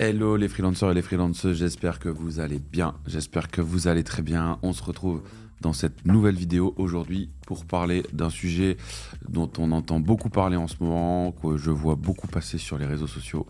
Hello les freelancers et les freelanceuses, j'espère que vous allez bien, j'espère que vous allez très bien. On se retrouve dans cette nouvelle vidéo aujourd'hui pour parler d'un sujet dont on entend beaucoup parler en ce moment, que je vois beaucoup passer sur les réseaux sociaux,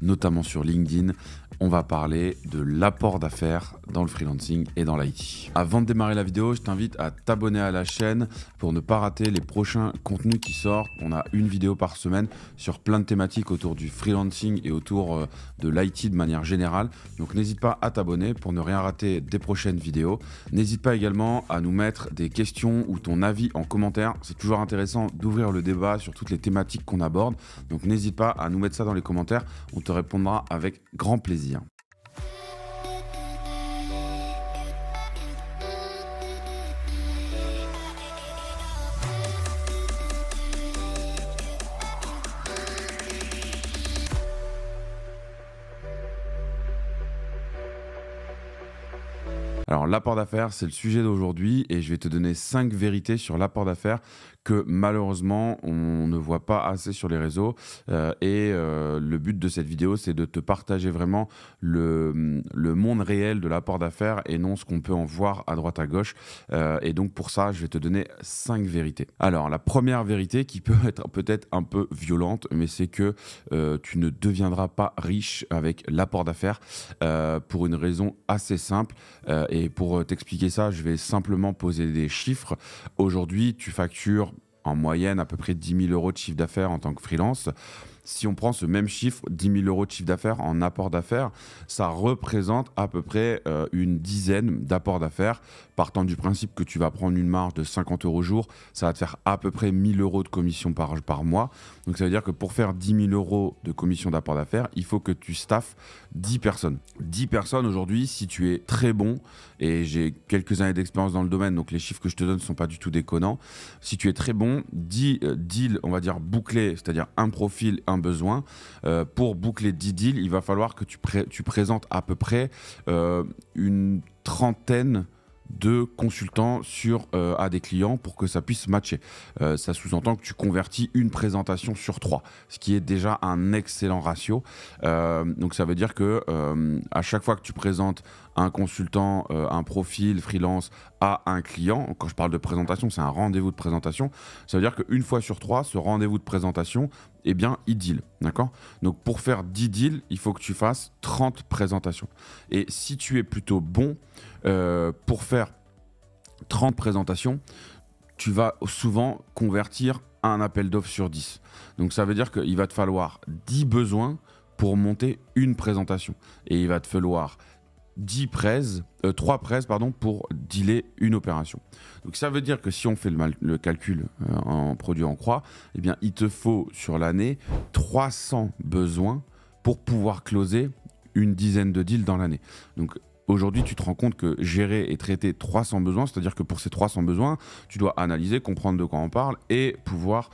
notamment sur LinkedIn. On va parler de l'apport d'affaires dans le freelancing et dans l'IT. Avant de démarrer la vidéo, je t'invite à t'abonner à la chaîne pour ne pas rater les prochains contenus qui sortent. On a une vidéo par semaine sur plein de thématiques autour du freelancing et autour de l'IT de manière générale. Donc n'hésite pas à t'abonner pour ne rien rater des prochaines vidéos. N'hésite pas également à nous mettre des questions ou ton avis en commentaire. C'est toujours intéressant d'ouvrir le débat sur toutes les thématiques qu'on aborde. Donc n'hésite pas à nous mettre ça dans les commentaires. On te répondra avec grand plaisir. Alors, l'apport d'affaires, c'est le sujet d'aujourd'hui et je vais te donner 5 vérités sur l'apport d'affaires que malheureusement, on ne voit pas assez sur les réseaux. Le but de cette vidéo, c'est de te partager vraiment le monde réel de l'apport d'affaires et non ce qu'on peut en voir à droite à gauche. Et donc, pour ça, je vais te donner 5 vérités. Alors, la première vérité qui peut être peut-être un peu violente, mais c'est que tu ne deviendras pas riche avec l'apport d'affaires pour une raison assez simple. Et pour t'expliquer ça, je vais simplement poser des chiffres. Aujourd'hui, tu factures en moyenne à peu près 10 000 € de chiffre d'affaires en tant que freelance. Si on prend ce même chiffre, 10 000 € de chiffre d'affaires en apport d'affaires, ça représente à peu près une dizaine d'apports d'affaires. Partant du principe que tu vas prendre une marge de 50 € au jour, ça va te faire à peu près 1 000 € de commission par mois. Donc ça veut dire que pour faire 10 000 € de commission d'apport d'affaires, il faut que tu staffes 10 personnes. 10 personnes aujourd'hui, si tu es très bon, et j'ai quelques années d'expérience dans le domaine, donc les chiffres que je te donne ne sont pas du tout déconnants. Si tu es très bon, 10 deals, on va dire bouclés, c'est-à-dire un profil, un besoin. Pour boucler 10 deals, il va falloir que tu présentes à peu près une trentaine de consultants à des clients pour que ça puisse matcher. Ça sous-entend que tu convertis une présentation sur 3, ce qui est déjà un excellent ratio. Donc ça veut dire que à chaque fois que tu présentes un consultant, un profil freelance à un client, quand je parle de présentation, c'est un rendez-vous de présentation, ça veut dire qu'une fois sur 3, ce rendez-vous de présentation, eh bien, il deal, d'accord? Donc pour faire 10 deals, il faut que tu fasses 30 présentations. Et si tu es plutôt bon pour faire 30 présentations, tu vas souvent convertir un appel d'offres sur 10. Donc ça veut dire qu'il va te falloir 10 besoins pour monter une présentation. Et il va te falloir 3 prêts pour dealer une opération. Donc ça veut dire que si on fait le calcul en produit en croix, eh bien, il te faut sur l'année 300 besoins pour pouvoir closer une dizaine de deals dans l'année. Donc aujourd'hui, tu te rends compte que gérer et traiter 300 besoins, c'est-à-dire que pour ces 300 besoins, tu dois analyser, comprendre de quoi on parle et pouvoir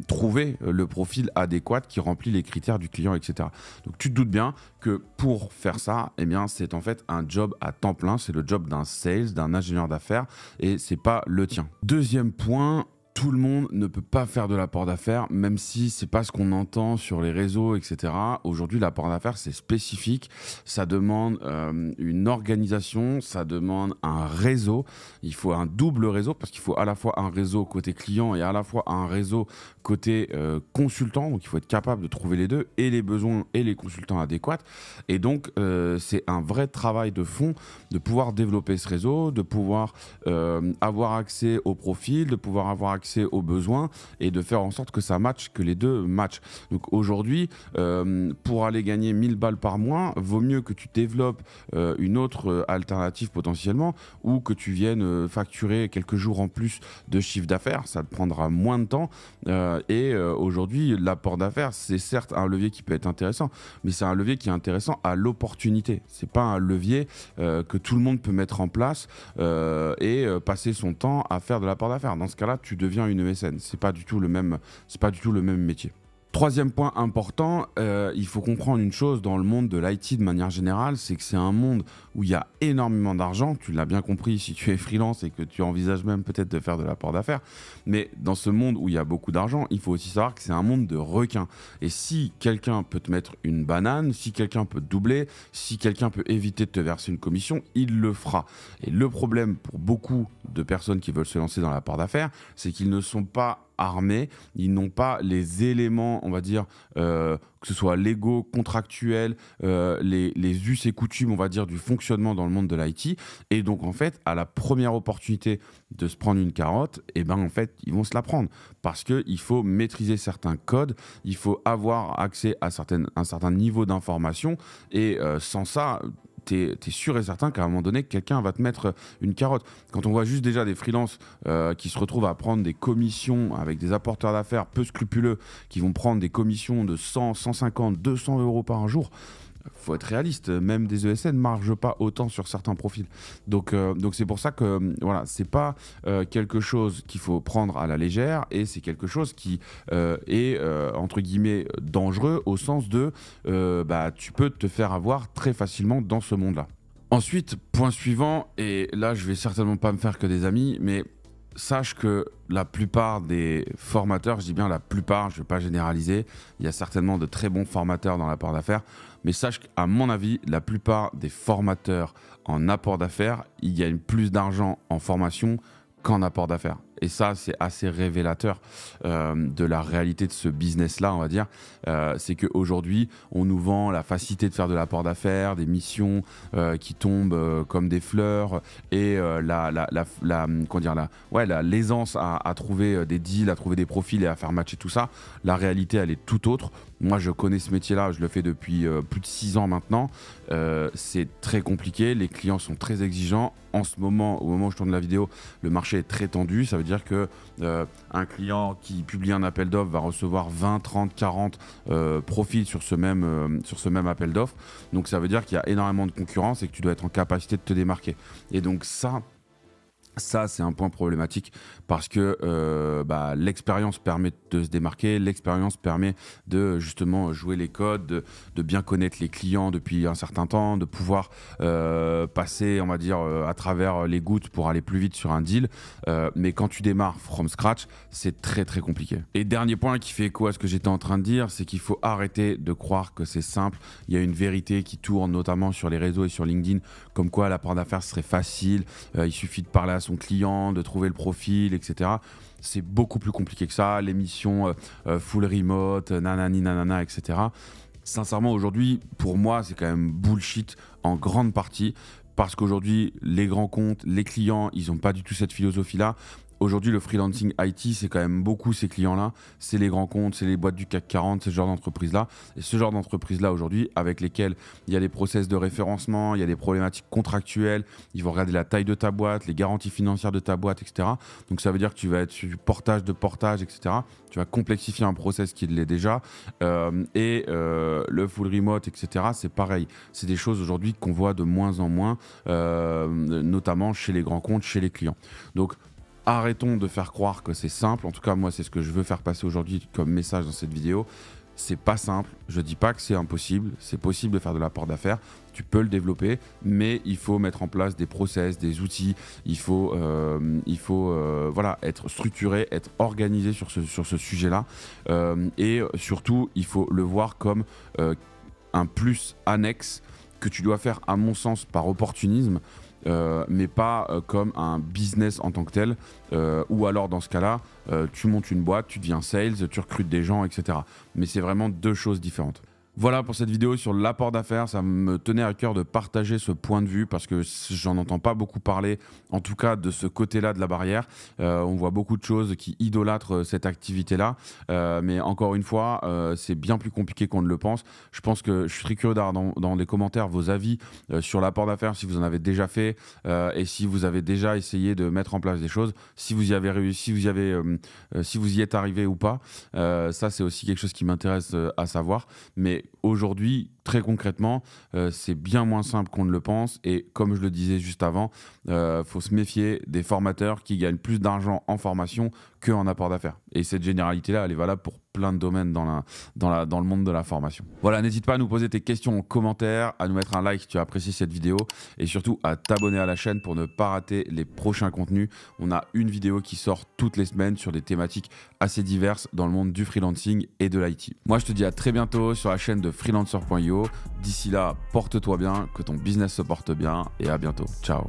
trouver le profil adéquat qui remplit les critères du client, etc. Donc tu te doutes bien que pour faire ça, eh bien, c'est en fait un job à temps plein, c'est le job d'un sales, d'un ingénieur d'affaires et c'est pas le tien. Deuxième point, tout le monde ne peut pas faire de l'apport d'affaires, même si c'est pas ce qu'on entend sur les réseaux, etc. Aujourd'hui, l'apport d'affaires, c'est spécifique. Ça demande une organisation, ça demande un réseau. Il faut un double réseau parce qu'il faut à la fois un réseau côté client et à la fois un réseau côté consultant. Donc, il faut être capable de trouver les deux, et les besoins et les consultants adéquats. Et donc, c'est un vrai travail de fond de pouvoir développer ce réseau, de pouvoir avoir accès au profil, de pouvoir avoir accès aux besoins et de faire en sorte que ça matche, que les deux matchent. Donc aujourd'hui, pour aller gagner 1000 balles par mois, vaut mieux que tu développes une autre alternative potentiellement, ou que tu viennes facturer quelques jours en plus de chiffre d'affaires. Ça te prendra moins de temps. Aujourd'hui, l'apport d'affaires, c'est certes un levier qui peut être intéressant, mais c'est un levier qui est intéressant à l'opportunité. C'est pas un levier que tout le monde peut mettre en place et passer son temps à faire de l'apport d'affaires. Dans ce cas-là, tu deviens une ESN. C'est pas du tout le même métier. Troisième point important, il faut comprendre une chose dans le monde de l'IT de manière générale, c'est que c'est un monde où il y a énormément d'argent. Tu l'as bien compris si tu es freelance et que tu envisages même peut-être de faire de l'apport d'affaires. Mais dans ce monde où il y a beaucoup d'argent, il faut aussi savoir que c'est un monde de requins. Et si quelqu'un peut te mettre une banane, si quelqu'un peut te doubler, si quelqu'un peut éviter de te verser une commission, il le fera. Et le problème pour beaucoup de personnes qui veulent se lancer dans l'apport d'affaires, c'est qu'ils ne sont pas armés, ils n'ont pas les éléments, on va dire, que ce soit légaux, contractuels, les us et coutumes, on va dire, du fonctionnement dans le monde de l'IT. Et donc, en fait, à la première opportunité de se prendre une carotte, eh ben, en fait, ils vont se la prendre. Parce qu'il faut maîtriser certains codes, il faut avoir accès à un certain niveau d'information. Et sans ça, t'es sûr et certain qu'à un moment donné, quelqu'un va te mettre une carotte. Quand on voit juste déjà des freelances qui se retrouvent à prendre des commissions avec des apporteurs d'affaires peu scrupuleux, qui vont prendre des commissions de 100, 150, 200 euros par jour, faut être réaliste, même des ESN ne margent pas autant sur certains profils. Donc c'est pour ça que voilà, c'est pas quelque chose qu'il faut prendre à la légère, et c'est quelque chose qui est entre guillemets dangereux au sens de tu peux te faire avoir très facilement dans ce monde-là. Ensuite, point suivant, et là je vais certainement pas me faire que des amis, mais sache que la plupart des formateurs, je dis bien la plupart, je ne vais pas généraliser, il y a certainement de très bons formateurs dans l'apport d'affaires, mais sache qu'à mon avis, la plupart des formateurs en apport d'affaires, il y a plus d'argent en formation qu'en apport d'affaires. Et ça, c'est assez révélateur de la réalité de ce business-là, on va dire. C'est qu'aujourd'hui, on nous vend la facilité de faire de l'apport d'affaires, des missions qui tombent comme des fleurs, et l'aisance à trouver des deals, à trouver des profils et à faire matcher tout ça. La réalité, elle est tout autre. Moi, je connais ce métier-là, je le fais depuis plus de 6 ans maintenant. C'est très compliqué, les clients sont très exigeants. En ce moment, au moment où je tourne la vidéo, le marché est très tendu. Ça veut dire que un client qui publie un appel d'offres va recevoir 20, 30, 40 profils sur ce même appel d'offres. Donc ça veut dire qu'il y a énormément de concurrence et que tu dois être en capacité de te démarquer. Et donc ça, c'est un point problématique parce que l'expérience permet de se démarquer, l'expérience permet de justement jouer les codes, de bien connaître les clients depuis un certain temps, de pouvoir passer, on va dire, à travers les gouttes pour aller plus vite sur un deal. Mais quand tu démarres from scratch, c'est très très compliqué. Et dernier point qui fait écho à ce que j'étais en train de dire, c'est qu'il faut arrêter de croire que c'est simple. Il y a une vérité qui tourne notamment sur les réseaux et sur LinkedIn, comme quoi l'apport d'affaires serait facile, il suffit de parler à son client, de trouver le profil, etc. C'est beaucoup plus compliqué que ça, l'émission full remote, nanani nanana, etc. Sincèrement, aujourd'hui, pour moi, c'est quand même bullshit en grande partie, parce qu'aujourd'hui, les grands comptes, les clients, ils n'ont pas du tout cette philosophie-là. Aujourd'hui, le freelancing IT, c'est quand même beaucoup ces clients-là. C'est les grands comptes, c'est les boîtes du CAC 40, ce genre d'entreprise-là. Et ce genre d'entreprise-là aujourd'hui, avec lesquelles il y a des process de référencement, il y a des problématiques contractuelles, ils vont regarder la taille de ta boîte, les garanties financières de ta boîte, etc. Donc ça veut dire que tu vas être sur du portage de portage, etc. Tu vas complexifier un process qui l'est déjà. Le full remote, etc., c'est pareil. C'est des choses aujourd'hui qu'on voit de moins en moins, notamment chez les grands comptes, chez les clients. Donc, arrêtons de faire croire que c'est simple. En tout cas, moi, c'est ce que je veux faire passer aujourd'hui comme message dans cette vidéo. C'est pas simple. Je dis pas que c'est impossible. C'est possible de faire de l'apport d'affaires. Tu peux le développer, mais il faut mettre en place des process, des outils. Il faut être structuré, être organisé sur ce sujet-là. Et surtout, il faut le voir comme un plus annexe que tu dois faire, à mon sens, par opportunisme. Mais pas comme un business en tant que tel, ou alors dans ce cas-là, tu montes une boîte, tu deviens sales, tu recrutes des gens, etc. Mais c'est vraiment deux choses différentes. Voilà pour cette vidéo sur l'apport d'affaires. Ça me tenait à cœur de partager ce point de vue parce que j'en entends pas beaucoup parler, en tout cas de ce côté-là de la barrière. On voit beaucoup de choses qui idolâtrent cette activité-là, mais encore une fois, c'est bien plus compliqué qu'on ne le pense. Je pense que je suis très curieux d'avoir dans les commentaires vos avis sur l'apport d'affaires, si vous en avez déjà fait et si vous avez déjà essayé de mettre en place des choses, si vous y avez réussi, si vous y êtes arrivé ou pas. Ça, c'est aussi quelque chose qui m'intéresse à savoir. Mais aujourd'hui, très concrètement, c'est bien moins simple qu'on ne le pense. Et comme je le disais juste avant, faut se méfier des formateurs qui gagnent plus d'argent en formation qu'en apport d'affaires. Et cette généralité-là, elle est valable pour plein de domaines dans le monde de la formation. Voilà, n'hésite pas à nous poser tes questions en commentaire, à nous mettre un like si tu as apprécié cette vidéo et surtout à t'abonner à la chaîne pour ne pas rater les prochains contenus. On a une vidéo qui sort toutes les semaines sur des thématiques assez diverses dans le monde du freelancing et de l'IT. Moi, je te dis à très bientôt sur la chaîne de freelancer.io. D'ici là, porte-toi bien, que ton business se porte bien et à bientôt. Ciao.